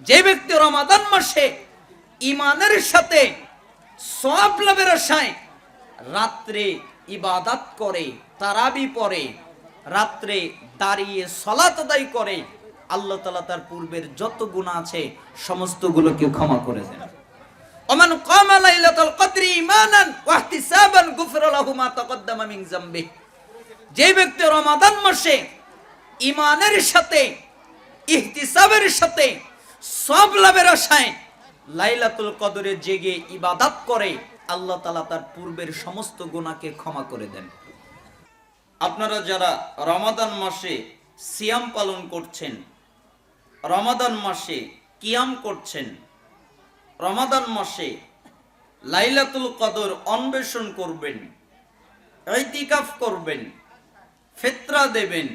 যে ব্যক্তি রমাদান মাসে ঈমানের সাথে সওয়াব লাভের আশায় রাত্রে ইবাদত করে, তারাবি পড়ে, রাত্রে দাঁড়িয়ে সালাত আদায় করে, আল্লাহ তাআলা তার পূর্বের যত গুনাহ আছে সমস্তগুলোকে ক্ষমা করে দেন। ওমান কামা লাইলাতুল কদরি ঈমানান ওয়া ইহতিসাবান গুফিরা লাহু মা তাকদ্দামা মিন যামবি। যে ব্যক্তি রমাদান মাসে ঈমানের সাথে ইহতিসাবের সাথে সওয়াব লাভের আশায় লাইলাতুল কদরে জেগে ইবাদত করে, আল্লাহ তাআলা তার পূর্বের সমস্ত গুনাহকে ক্ষমা করে দেন। আপনারা যারা রমাদান মাসে সিয়াম পালন করছেন, রমাদান মাসে কিয়াম করছেন, রমাদান মাসে লাইলাতুল কদর অন্বেষণ করবেন, ইতিকাফ করবেন, ফিতরা দেবেন,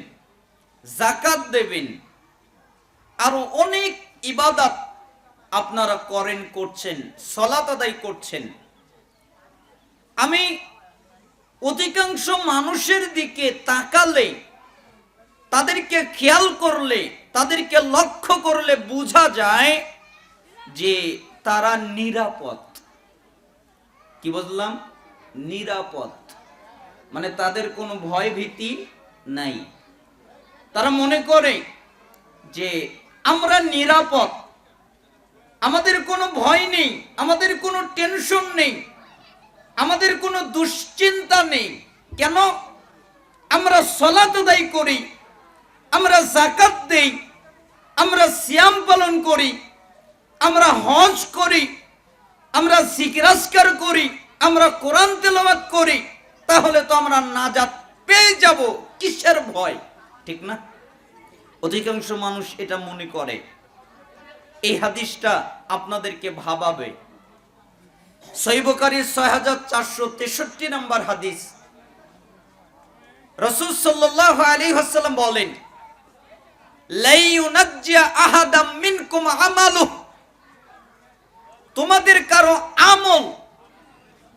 যাকাত দেবেন, আরো অনেক ইবাদত আপনারা করেন, করছেন, সালাত আদায় করছেন। আমি অধিকাংশ মানুষের দিকে তাকালে, তাদেরকে খেয়াল করলে, তাদেরকে লক্ষ্য করলে বোঝা যায় যে তারা নিরাপদ। কি বললাম? নিরাপদ, মানে তাদের কোনো ভয় ভীতি নাই। তারা মনে করে যে আমরা নিরাপদ, আমাদের কোনো ভয় নেই, আমাদের কোনো টেনশন নেই, আমাদের কোনো দুশ্চিন্তা নেই। কেন? আমরা সালাত আদায় করি, আমরা যাকাত দেই, আমরা সিয়াম পালন করি, আমরা হজ করি, আমরা জিকির আজকার করি, আমরা কোরআন তেলাওয়াত করি, তাহলে তো আমরা নাজাত পেয়ে যাব, কিসের ভয়? ঠিক না? অধিকাংশ মানুষ এটা মনে করে। এই হাদিসটা আপনাদেরকে ভাবাবে। সহিহ বুখারী 6463 নম্বর হাদিস। রাসূল সাল্লাল্লাহু আলাইহি ওয়াসাল্লাম বলেন, লা ইউনাজ্জা আহাদাম মিনকুম আমালুহু, তোমাদের কারো আমল,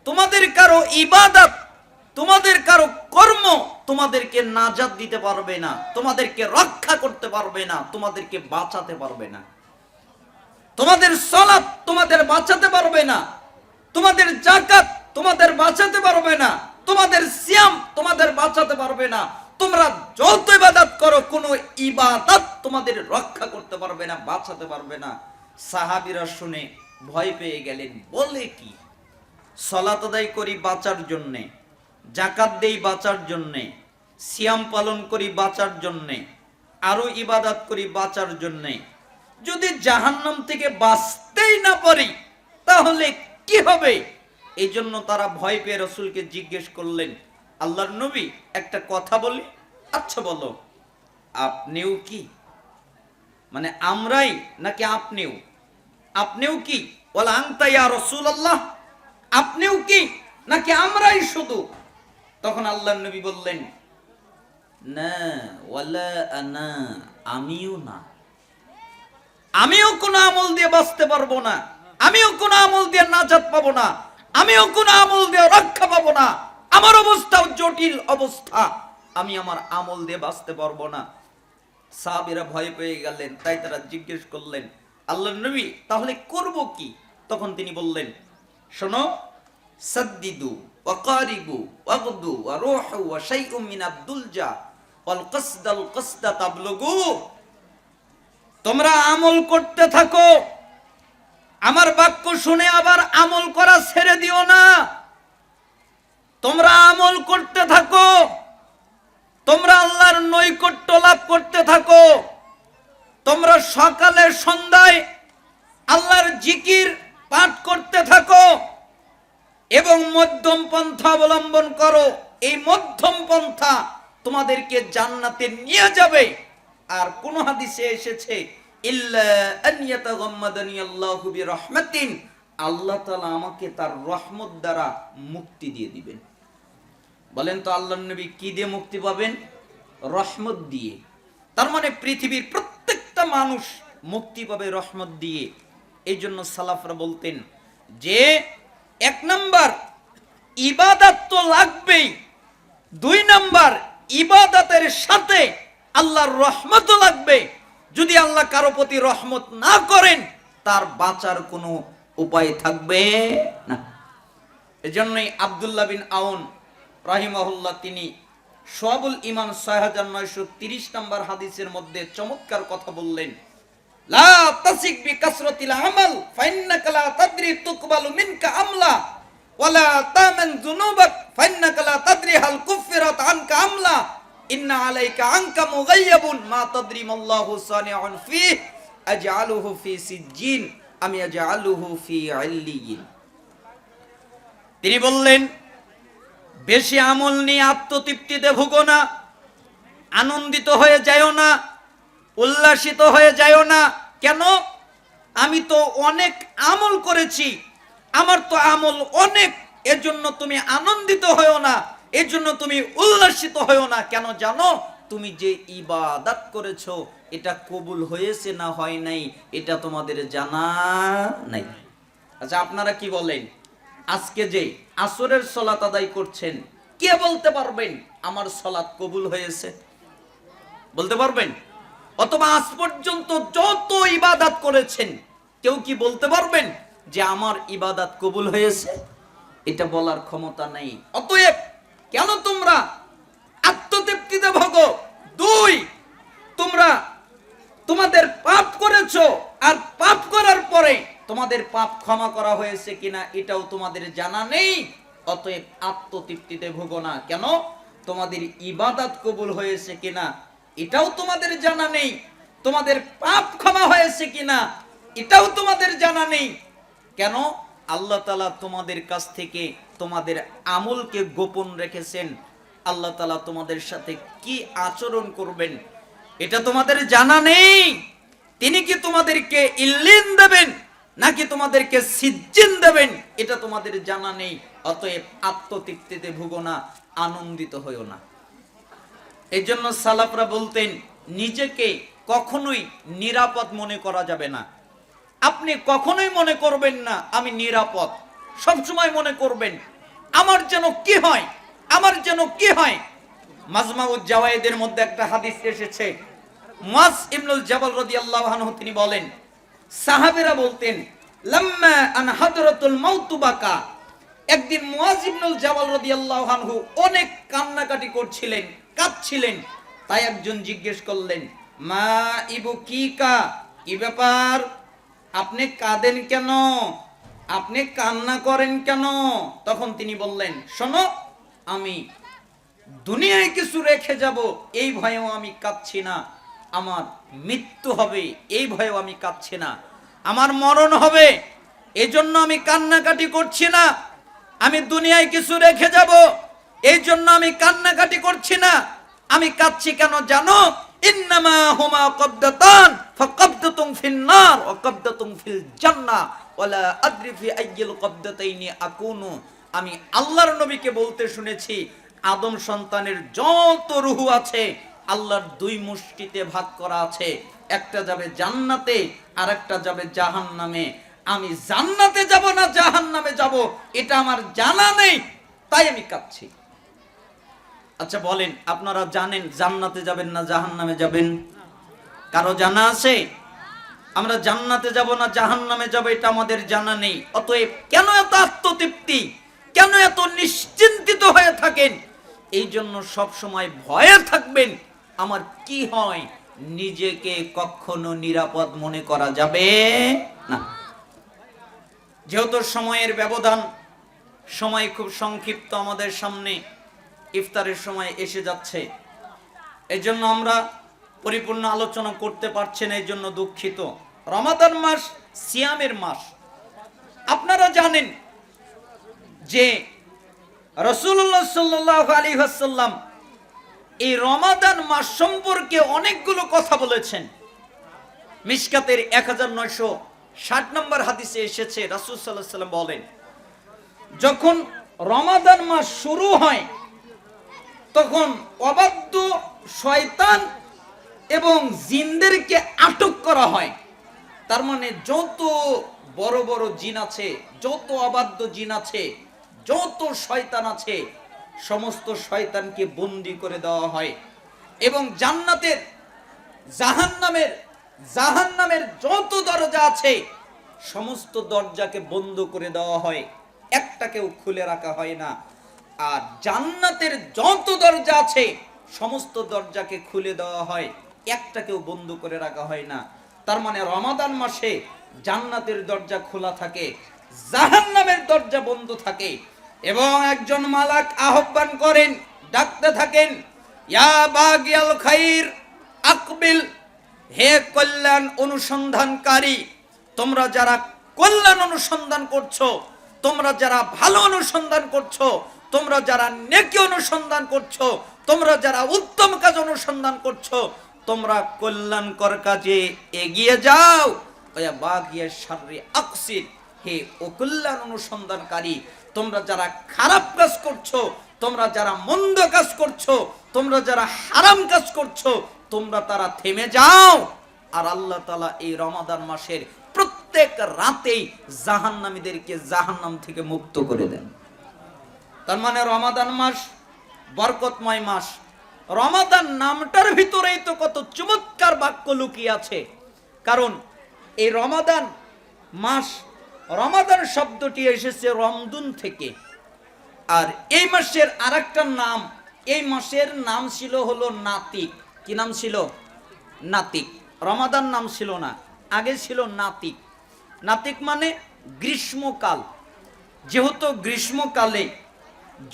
তোমাদের কারো ইবাদত, তোমাদের কারো কর্ম তোমাদেরকে নাজাত দিতে পারবে না, তোমাদেরকে রক্ষা করতে পারবে না, তোমাদেরকে বাঁচাতে পারবে না। তোমাদের সালাত তোমাদের বাঁচাতে পারবে না, তোমাদের যাকাত তোমাদের বাঁচাতে পারবে না, তোমাদের সিয়াম তোমাদের বাঁচাতে পারবে না। তোমরা যত ইবাদত করো, কোনো ইবাদত তোমাদের রক্ষা করতে পারবে না, বাঁচাতে পারবে না। সাহাবীরা শুনে ভয় পেয়ে গেলেন। বলে কি? সালাত আদায় করি বাঁচার জন্যে, যাকাত দেই বাঁচার জন্যে, সিয়াম পালন করি বাঁচার জন্যে, আরো ইবাদত করি বাঁচার জন্যে। যদি জাহান্নাম থেকে বাঁচতেই না পারি তাহলে কি হবে? এই জন্য তারা ভয় পেয়ে রাসূলকে জিজ্ঞেস করলেন, আল্লাহর নবী একটা কথা বলি। আচ্ছা বলো। আপনিও কি? মানে আমরাই নাকি আপনিও? আপনিও কি? ওয়ালা আনতা ইয়া রাসূলুল্লাহ, আপনিও কি নাকি আমরাই শুধু? তখন আল্লাহর নবী বললেন, না ওয়ালা আনা, আমিও না। আমিও কোনো আমল দিয়ে বাঁচতে পারবো না, আমিও কোনো আমল দিয়ে নাজাত পাবো না, আমিও কোনো আমল দিয়ে রক্ষা পাবো না। আমার অবস্থাও জটিল অবস্থা, আমি আমার আমল দিয়ে বাঁচতে পারবো না। সাহাবীরা ভয় পেয়ে গেলেন। তাই তারা জিজ্ঞেস করলেন, আল্লাহর নবী তাহলে করব কি? তখন তিনি বললেন, শোনো, সাদ্দিদু ওয়া কারিবু ওয়াগদু ওয়া রুহু ওয়া শাইউম মিন আদ-দুলজা ওয়াল কসদাল কসদা তাবলুগু। তোমরা আমল করতে থাকো, আমার বাক্য শুনে আবার আমল করা ছেড়ে দিও না। তোমরা আমল করতে থাকো, তোমরা আল্লাহর নৈকট্য লাভ করতে থাকো, তোমরা সকালে সন্ধ্যায় আল্লাহর জিকির পাঠ করতে থাকো এবং মধ্যম পন্থা অবলম্বন করো। এই মধ্যম পন্থা তোমাদেরকে জান্নাতে নিয়ে যাবে। আর কোন হাদিসে এসেছে, ইল্লা আন ইয়াতাগাম্মাদানি আল্লাহু বিরহমাতিন, আল্লাহ তাআলা আমাকে তার রহমত দ্বারা মুক্তি দিয়ে দিবেন। বলেন তো আল্লাহর নবী কি দিয়ে মুক্তি পাবেন? রহমত দিয়ে। তার মানে পৃথিবীর প্রত্যেকটা মানুষ মুক্তি পাবে রহমত দিয়ে। এই জন্য সালাফরা বলতেন যে এক নাম্বার ইবাদত তো লাগবেই, দুই নাম্বার ইবাদতের সাথে আল্লাহর রহমতও লাগবে। যদি আল্লাহ কারো প্রতি রহমত না করেন তার বাঁচার কোনো উপায় থাকবে না। এজন্যই আব্দুল্লাহ বিন আউন রাহিমাহুল্লাহ তিনি শুআবুল ঈমান ৬৯৩০ নম্বর হাদিসের মধ্যে চমৎকার কথা বললেন, লা তাসিক বিকাসরাতিল আমাল ফাইন্নাকা লা তাদরি তুকবালু মিনকা আমলা ওয়ালা তামান যুনুবাক ফাইন্নাকা লা তাদরি হাল কুফিরাত আনকা আমলা ইন্না আলাইকা আনকা মুগায়্যাবুন মা তাদরি মাল্লাহু সানিউন ফি আজআলুহু ফি সিজ্জিন আম ইয়াজআলুহু ফি ইল্লিয়িন। তিনি বললেন, বেশি আমল নিয়ে আত্মতৃপ্তিতে ভুগো না, আনন্দিত হয়ে যায়ও না, উল্লাসিত হয়ে যায়ও না। কেন? আমি তো অনেক আমল করেছি, আমার তো আমল অনেক, এজন্য তুমি আনন্দিত হয়েও না, এজন্য তুমি উল্লাসিত হয়েও না। কেন জানো? তুমি যে ইবাদত করেছো এটা কবুল হয়েছে না হয় নাই এটা তোমাদের জানা নাই। আচ্ছা, আপনারা কি বলেন, আজকে যে আসরের সালাত আদায় করছেন, কে বলতে পারবেন আমার সালাত কবুল হয়েছে? বলতে পারবেন? অথবা আজ পর্যন্ত যত ইবাদত করেছেন কেউ কি বলতে পারবেন যে আমার ইবাদত কবুল হয়েছে? এটা বলার ক্ষমতা নেই। অতএব কেন তোমরা আত্মতৃপ্তিতে ভোগো? দুই, তোমরা তোমাদের পাপ করেছো, আর পাপ করার পরে তোমাদের পাপ ক্ষমা করা হয়েছে কিনা এটাও তোমাদের জানা নেই। অতএব আত্মতৃপ্তিতে ভোগো না। কেন? তোমাদের ইবাদত কবুল হয়েছে কিনা এটাও তোমাদের জানা নেই, তোমাদের পাপ ক্ষমা হয়েছে কিনা এটাও তোমাদের জানা নেই। কেন? আল্লাহ তাআলা তোমাদের কাছ থেকে তোমাদের আমলকে গোপন রেখেছেন। আল্লাহ তাআলা তোমাদের সাথে কি আচরণ করবেন এটা তোমাদের জানা নেই। তিনি কি তোমাদেরকে ইল্লিন দেবেন নাকি তোমাদেরকে সিজ্জিন দেবেন এটা তোমাদের জানা নেই। অতএব আত্মতৃপ্তিতে ভুগো না, আনন্দিত হইও না। এই জন্য সালাফরা বলতেন, নিজেকে কখনোই নিরাপদ মনে করা যাবে না। আপনি কখনোই মনে করবেন না আমি নিরাপদ, সবসময় মনে করবেন আমার যেন কি হয়, আমার যেন কি হয়। মাজমাউজ জাওয়ায়েদের মধ্যে একটা হাদিস এসেছে, মুআজ ইবনুল জাবাল রাদিয়াল্লাহু আনহু তিনি বলেন, সাহাবীরা বলতেন, লাম্মা আন হাদরাতুল মাউত বাকা। একদিন মুআজ ইবনুল জাবাল রাদিয়াল্লাহু আনহু অনেক কান্নাকাটি করছিলেন, কাঁদছিলেন। তাই একজন জিজ্ঞেস করলেন, মা ইবুকিকা, কি ব্যাপার, আপনি কাঁদেন কেন, আপনি কান্না করেন কেন? তখন তিনি বললেন, শোনো, আমি দুনিয়ায় কিছু রেখে যাব এই ভয়েও আমি কাঁদছি না, আমার মৃত্যু হবে এই ভয়েও আমি কাঁদছি না, আমার মরণ হবে এই জন্য আমি কান্নাকাটি করছি না, আমি দুনিয়ায় কিছু রেখে যাব এই জন্য আমি কান্নাকাটি করছি না। আমি কাঁদছি কেন জানো? ইন্নামা হুমা কবদাতান ফাকাবদাতুন ফিন নার ওয়া কবদাতুন ফিল জান্নাহ ওয়ালা আদরি ফি আইয়িল কবদাতাইনি আকুনু। আমি আল্লাহর নবীকে বলতে শুনেছি, আদম সন্তানের যত রূহ আছে আল্লাহর দুই মুষ্টিতে ভাগ করা আছে, একটা যাবে জান্নাতে আর একটা যাবে জাহান্নামে। আমি জান্নাতে যাব না জাহান্নামে যাব এটা আমার জানা নেই, তাই আমি কাঁদছি। আচ্ছা বলেন, আপনারা জানেন জান্নাতে যাবেন না জাহান্নামে যাবেন? কারো জানা আছে? আমরা জান্নাতে যাব না জাহান্নামে যাব এটা আমাদের জানা নেই। অতএব কেন এত আত্মতৃপ্তি, কেন এত নিশ্চিন্তিত হয়ে থাকেন? এই জন্য সব সময় ভয়ে থাকবেন আমার কি হয়, নিজেকে কখনো নিরাপদ মনে করা যাবে না। যেহেতু সময়ের ব্যবধান, সময় খুব সংক্ষিপ্ত আমাদের সামনে, ইফতারের সময় এসে যাচ্ছে, এই জন্য আমরা পরিপূর্ণ আলোচনা করতে পারছি না, এই জন্য দুঃখিত। রমাদান মাস সিয়ামের মাস। আপনারা জানেন যে রাসূলুল্লাহ সাল্লাল্লাহু আলাইহি ওয়াসাল্লাম এই রমাদান মাস সম্পর্কে অনেকগুলো কথা বলেছেন। মিশকাতের 1960 নম্বর হাদিসে এসেছে, রাসূল সাল্লাল্লাহু আলাইহি ওয়াসাল্লাম বলেন, যখন রমাদান মাস শুরু হয় তখন অবাধ্য শয়তান এবং জিনদেরকে আটক করা হয়। তার মানে যত বড় বড় জিন আছে, যত অবাধ্য জিন আছে, যত শয়তান আছে, সমস্ত শয়তানকে বন্দী করে দেওয়া হয় এবং জান্নাতের জাহান্নামের জাহান্নামের যত দরজা আছে সমস্ত দরজাকে বন্ধ করে দেওয়া হয়, একটাকেও খুলে রাখা হয় না। আর জান্নাতের যত দরজা আছে সমস্ত দরজাকে খুলে দেওয়া হয়, একটাকেও বন্ধ করে রাখা হয় না। তার মানে রমাদান মাসে জান্নাতের দরজা খোলা থাকে, জাহান্নামের দরজা বন্ধ থাকে। এবং একজন মালাক আহ্বান করেন, ডাকতে থাকেন, ইয়া বাগিয়াল খাইর আকবিল, হে কল্যাণ অনুসন্ধানকারী, তোমরা যারা কল্যাণ অনুসন্ধান করছো, তোমরা যারা ভালো অনুসন্ধান করছো, তোমরা যারা নেকি অনুসন্ধান করছো, তোমরা যারা উত্তম কাজ অনুসন্ধান করছো, তোমরা কল্যাণকর কাজে এগিয়ে যাও। ওয়া বাগিয়া শাররি আকসির, হে অকল্যাণ অনুসন্ধানকারী, তোমরা যারা খারাপ কাজ করছো, তোমরা যারা মন্দ কাজ করছো, তোমরা যারা হারাম কাজ করছো, তোমরা তারা থেমে যাও। আর আল্লাহ তাআলা এই রমাদান মাসের প্রত্যেক রাতেই জাহান্নামীদেরকে জাহান্নাম থেকে মুক্ত করে দেন। তার মানে রমাদান মাস বরকতময় মাস। রমাদান নামটার ভিতরেই তো কত চমৎকার বাক্য লুকিয়ে আছে। কারণ এই রমাদান মাস, রমাদান শব্দটি এসেছে রমদুন থেকে। আর এই মাসের আরেকটা নাম, এই মাসের নাম ছিল হলো নাতিক। কি নাম ছিল? নাতিক। রমাদান নাম ছিল না, আগে ছিল নাতিক। নাতিক মানে গ্রীষ্মকাল। যেহেতু গ্রীষ্মকালে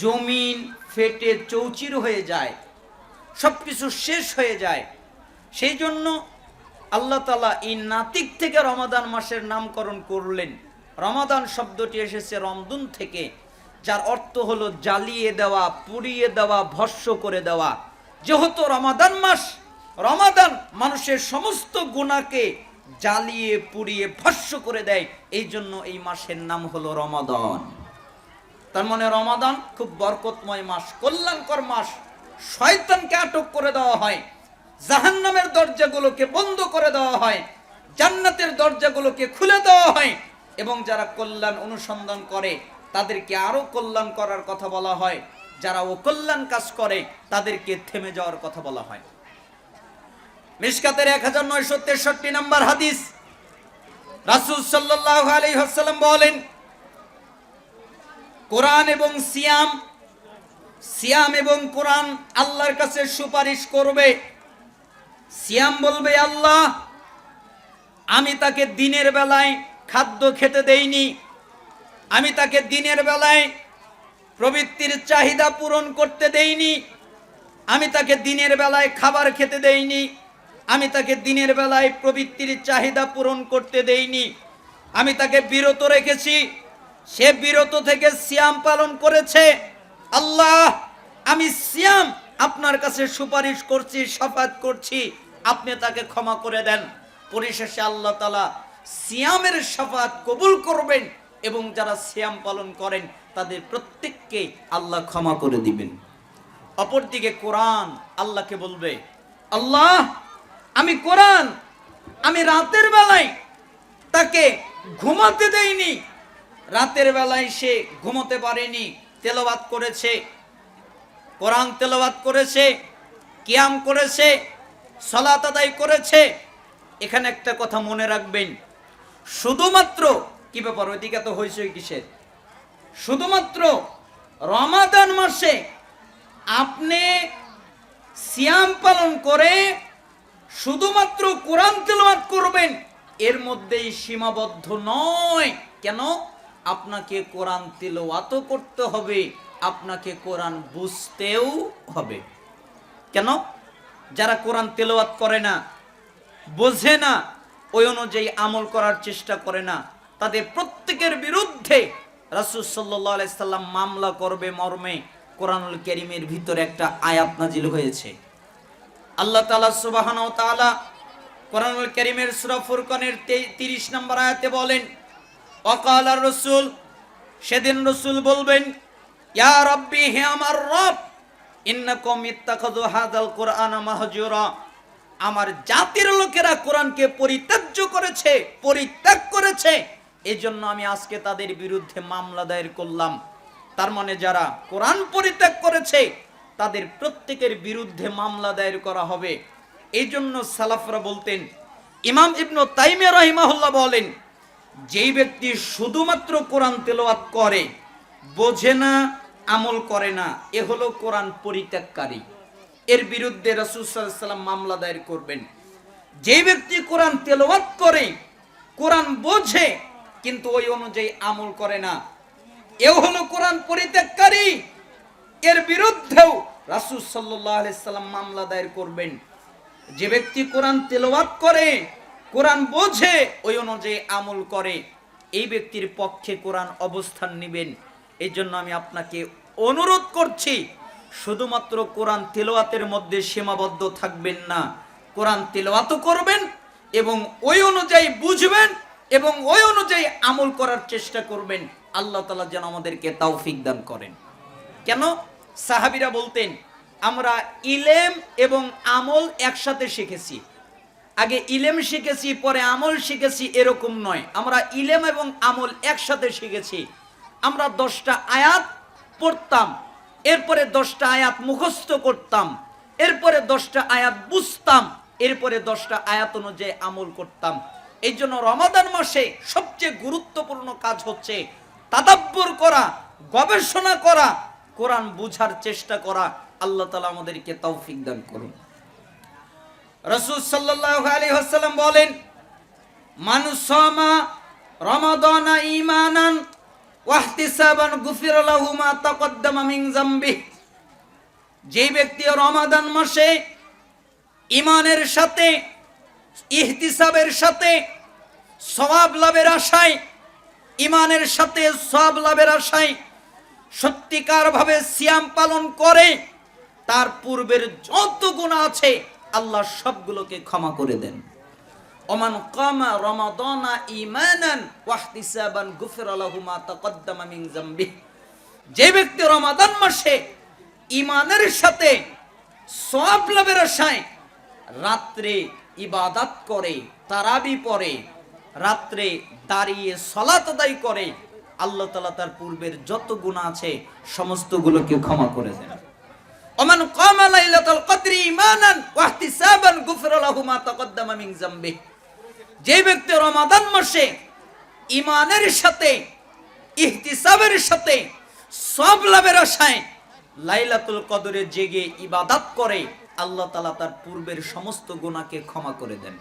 জমিন ফেটে চৌচির হয়ে যায়, সবকিছু শেষ হয়ে যায়, সেই জন্য আল্লাহ তাআলা এই নাতিক থেকে রমাদান মাসের নামকরণ করলেন। রমাদান শব্দটি এসেছে রমদুন থেকে, যার অর্থ হলো জ্বালিয়ে দেওয়া, পুড়িয়ে দেওয়া, ভস্ম করে দেওয়া। যেহেতু রমাদান মাস, রমাদান মানুষের সমস্ত গুনাহকে জ্বালিয়ে পুড়িয়ে ভস্ম করে দেয়, এই জন্য এই মাসের নাম হলো রমাদান। তার মানে রমাদান খুব বরকতময় মাস, কল্যাণকর মাস। শয়তানকে আটক করে দেওয়া হয়, জাহান্নামের দরজাগুলোকে বন্ধ করে দেওয়া হয়, জান্নাতের দরজাগুলোকে খুলে দেওয়া হয়। এবং যারা কল্যাণ অনুসন্ধান করে তাদেরকে আরো কল্যাণ করার কথা বলা হয়, যারা অকল্যাণ কাজ করে তাদেরকে থেমে যাওয়ার কথা বলা হয়। মিশকাতের 1963 নম্বর হাদিস, রাসূল সাল্লাল্লাহু আলাইহি ওয়াসাল্লাম বলেন, কোরআন এবং সিয়াম, সিয়াম এবং কোরআন আল্লাহর কাছে সুপারিশ করবে। সিয়াম বলবে, আল্লাহ, আমি তাকে দিনের বেলায় খাদ্য খেতে দেইনি, আমি তাকে দিনের বেলায় প্রবৃত্তির চাহিদা পূরণ করতে দেইনি, আমি তাকে দিনের বেলায় খাবার খেতে দেইনি, আমি তাকে দিনের বেলায় প্রবৃত্তির চাহিদা পূরণ করতে দেইনি, আমি তাকে বিরত রেখেছি, সে বিরত থেকে সিয়াম পালন করেছে। আল্লাহ, আমি সিয়াম আপনার কাছে সুপারিশ করছি, শাফাত করছি, আপনি তাকে ক্ষমা করে দেন। পরিশেষে আল্লাহ তাআলা সিয়ামের শাফাত কবুল করবেন এবং যারা সিয়াম পালন করেন তাদের প্রত্যেককে আল্লাহ ক্ষমা করে দিবেন। অপরদিকে কোরআন আল্লাহকে বলবে, আল্লাহ, আমি কোরআন, আমি রাতের বেলায় তাকে ঘুমাতে দেইনি, রাতের বেলায় সে ঘুমোতে পারেনি, তেলাওয়াত করেছে, কোরআন তেলাওয়াত করেছে, কিয়াম করেছে, সালাত আদায় করেছে। এখানে একটা কথা মনে রাখবেন, শুধুমাত্র কি ব্যাপার, ওইদিকে তো হইছে কিসের? শুধুমাত্র রমাদান মাসে আপনি সিয়াম পালন করে শুধুমাত্র কোরআন তেলাওয়াত করবেন, এর মধ্যেই সীমাবদ্ধ নয়। কেন? আপনাকে কোরআন তেলাওয়াতও করতে হবে, আপনাকে কোরআন বুঝতেও হবে। কেন? যারা কোরআন তেলাওয়াত করে না, বোঝে না, ওই অনুযায়ী আমল করার চেষ্টা করে না, তাদের প্রত্যেকের বিরুদ্ধে রাসূল সাল্লাল্লাহু আলাইহি সাল্লাম মামলা করবে মর্মে কোরআনুল কারীমের ভিতরে একটা আয়াত নাজিল হয়েছে। আল্লাহ তাআলা সুবহানাহু ওয়া তাআলা কোরআনুল কারীমের সূরা ফুরকানের 30 নম্বর আয়াতে বলেন, ওয়াকালা রাসূল, সেদিন রাসূল বলবেন, ইয়া রাব্বি, হে আমার রব, ইন্নাকুম ইত্তাখাযু হাযাল কুরআনা মাহজুরা, আমার জাতির লোকেরা কোরআনকে পরিত্যাজ্য করেছে, পরিত্যাগ করেছে, এজন্য আমি আজকে তাদের বিরুদ্ধে মামলা দায়ের করলাম। তার মানে যারা কোরআন পরিত্যাগ করেছে তাদের প্রত্যেকের বিরুদ্ধে মামলা দায়ের করা হবে। এই জন্য সালাফরা বলতেন, ইমাম ইবনু তাইমিয়া রাহিমাহুল্লাহ বলেন, যেই ব্যক্তি শুধুমাত্র কোরআন তেলাওয়াত করে, বোঝে না, আমল করে না, এ হলো কোরআন পরিত্যাগকারী। এর বিরুদ্ধে রাসূল সাল্লাল্লাহু আলাইহি ওয়াসাল্লাম মামলা দায়ের করবেন। যেই ব্যক্তি কোরআন তেলাওয়াত করে, কোরআন বোঝে, কিন্তু ওই অনুযায়ী আমল করে না, এ হলো কোরআন পরিত্যাগকারী। এর বিরুদ্ধেও রাসূল সাল্লাল্লাহু আলাইহি ওয়াসাল্লাম মামলা দায়ের করবেন। যে ব্যক্তি কোরআন তেলাওয়াত করে, কোরআন বোঝে, ওই অনুযায়ী আমল করে, এই ব্যক্তির পক্ষে কোরআন অবস্থান নেবেন। এই জন্য আমি আপনাকে অনুরোধ করছি, শুধুমাত্র কোরআন তেলাওয়াতের মধ্যে সীমাবদ্ধ থাকবেন না, কোরআন তেলাওয়াতও করবেন এবং ওই অনুযায়ী বুঝবেন এবং ওই অনুযায়ী আমল করার চেষ্টা করবেন। আল্লাহ তাআলা যেন আমাদেরকে তৌফিক দান করেন। কেন? সাহাবীরা বলতেন, আমরা ইলম এবং আমল একসাথে শিখেছি। আগে ইলম শিখেছি, পরে আমল শিখেছি, এরকম নয়। আমরা ইলম এবং আমল একসাথে শিখেছি। আমরা 10টা আয়াত পড়তাম, এরপরে 10টা আয়াত মুখস্থ করতাম, এরপরে 10টা আয়াত বুঝতাম, এরপরে 10টা আয়াত অনুযায়ী আমল করতাম। এই জন্য রমাদান মাসে সবচেয়ে গুরুত্বপূর্ণ কাজ হচ্ছে তাদাব্বুর করা, গবেষণা করা, কোরআন বুঝার চেষ্টা করা। আল্লাহ তাআলা আমাদেরকে তৌফিক দান করুন। রাসূল সাল্লাল্লাহু আলাইহি ওয়াসাল্লাম বলেন, মান সামা রমাদানা ঈমানান ওয়া ইহতিসাবান গুফিরা লাহু মা তাকদ্দামা মিন যামবিহি। যে ব্যক্তি রমাদান মাসে ঈমানের সাথে, ইহতিসাবের সাথে, সওয়াব লাভের আশায়, ঈমানের সাথে সওয়াব লাভের আশায় সত্যিকার ভাবে সিয়াম পালন করে, তার পূর্বের যত গুনাহ আছে আল্লাহ সবগুলোকে ক্ষমা করে দেন। ওমান কামা রমাদানা ঈমানান ওয়া ইহতিসাবান গুফিরা লাহু মা তাকদ্দামা মিন যামবিহি। যে ব্যক্তি রমাদান মাসে ঈমানের সাথে সওয়াব লাভের আশায় রাত্রে ইবাদত করে, তারাবি পড়ে, রাত্রে দাঁড়িয়ে সালাত আদায় করে, আল্লাহ তাআলা তার পূর্বের যত গুনাহ আছে সমস্তগুলোকে ক্ষমা করে দেন। ওমান কামা লাইলাতুল কদরি ঈমানান ওয়া ইহতিসাবান গুফিরা লাহু মা তাকদ্দামা মিন যামবিহি। যে ব্যক্তি রমাদান মাসে ঈমানের সাথে, ইহতিসাবের সাথে, সওয়াব লাভের আশায় লাইলাতুল কদরে জেগে ইবাদত করে, আল্লাহ তাআলা তার পূর্বের সমস্ত গুনাহকে ক্ষমা করে দেন।